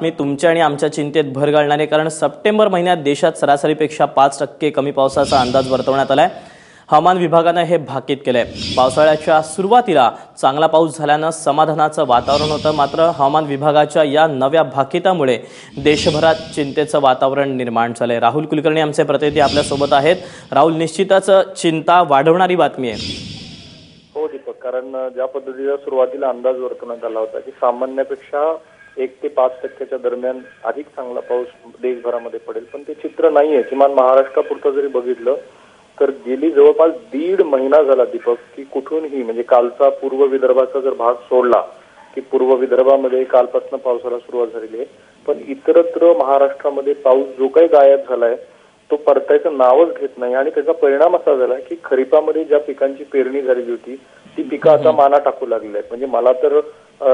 मी तुमच्या आणि आमच्या चिंतेत भर घालणारे, कारण सप्टेंबर महिन्यात देशात सरासरीपेक्षा 5% कमी पावसाचा अंदाज वर्तवण्यात आलाय। हवामान विभागाने हे भाकीत केलंय। पावसाळ्याच्या सुरुवातीला चांगला पाऊस झाल्याने समाधानाचं वातावरण होतं, मात्र हवामान विभागाच्या या नव्या भाकीतामुळे देशभरात चिंतेचं वातावरण निर्माण झालंय। राहुल कुलकर्णी आमचे प्रतिनिधी आपल्या सोबत आहेत। राहुल, निश्चितच चिंता वाढवणारी बातमी आहे। हो दीपक, कारण ज्या पद्धतीने सुरुवातीला अंदाज वर्तवण्यात आला होता की सामान्यापेक्षा 1 ते 5% दरम्यान अधिक चांगला पाऊस देशभरामध्ये पडेल, पण ते चित्र नाहीये। किमान महाराष्ट्रापुरतं जरी बघितलं तर गेली जवळपास 1.5 महिना झाला दीपक की कुठूनही, म्हणजे कालचा पूर्व विदर्भाचा जर भाग सोडला की पूर्व विदर्भामध्ये कालपासून पावसाला सुरुवात झालेली आहे, पण इतरत्र महाराष्ट्रामध्ये पाऊस जो काही गायब झालाय तो परतायचं नावच घेत नाही। आणि त्याचा परिणाम असा झाला की खरीपामध्ये ज्या पिकांची पेरणी झालेली होती ती पिकं आता माना टाकू लागली आहेत। म्हणजे मला तर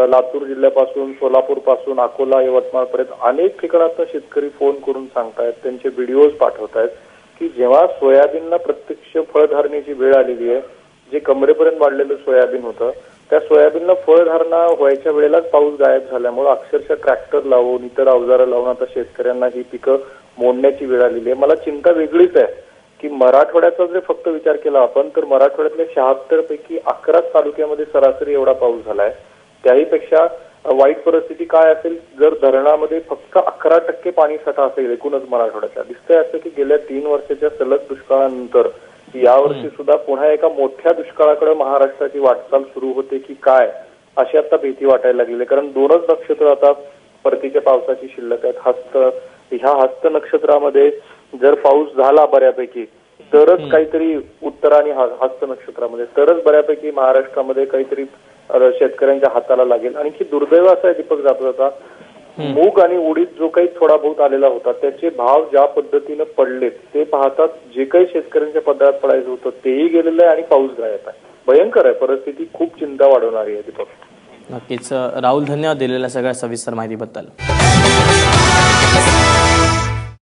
लातूर जिल्ह्यापासून, सोलापूर पासून, अकोला, यवतमाळ पर्यंत अनेक ठिकाणातून शेतकरी फोन करून सांगतायत, त्यांचे व्हिडिओज पाठवतायत की जेव्हा सोयाबीनला प्रत्यक्ष फळधारणेची वेळ आलेली आहे, जे कमरेपर्यंत वाढलेलं सोयाबीन होतं त्या सोयाबीनला फळधारणा व्हायच्या वेळेलाच पाऊस गायब झाल्यामुळे अक्षरशः ट्रॅक्टर लावून, इतर अवजारं लावून आता शेतकऱ्यांना ही पिकं मोडण्याची वेळ आलेली आहे। मला चिंता वेगळीच आहे की मराठवाड्याचा जर फक्त विचार केला आपण तर मराठवाड्यातल्या 76 पैकी 11 तालुक्यामध्ये सरासरी एवढा पाऊस झालाय। त्याही पेक्षा वाईट परिस्थिती काय असेल जर धरणामध्ये फक्त 11% पाणी साठा असेल एकूणच मराठवाड्याचा। दिसतंय असं की गेल्या 3 वर्षाच्या सलग दुष्काळानंतर यावर्षी सुद्धा पुन्हा एका मोठ्या दुष्काळाकडे महाराष्ट्राची वाटचाल सुरू होते की काय, अशी आता भीती वाटायला लागलेली। कारण 2च नक्षत्र आता परतीच्या पावसाची शिल्लक आहेत। ह्या हस्त नक्षत्रामध्ये जर पाऊस झाला बऱ्यापैकी तरच काहीतरी उत्तर आणि हस्त नक्षत्रामध्ये तरच बऱ्यापैकी महाराष्ट्रामध्ये काहीतरी शेतकऱ्यांच्या हाताला लागेल। आणखी दुर्दैव असं आहे दीपक जाता मूग आणि उडीद जो काही थोडा बहुत आलेला होता त्याचे भाव ज्या पद्धतीने पडलेत ते पाहतात जे काही शेतकऱ्यांच्या पदरात पडायचं होतं तेही गेलेलं आहे आणि पाऊस गायब आहे। भयंकर आहे परिस्थिती, खूप चिंता वाढवणारी आहे दीपक। नक्कीच राहुल, धन्यवाद दिलेल्या सगळ्या सविस्तर माहितीबद्दल।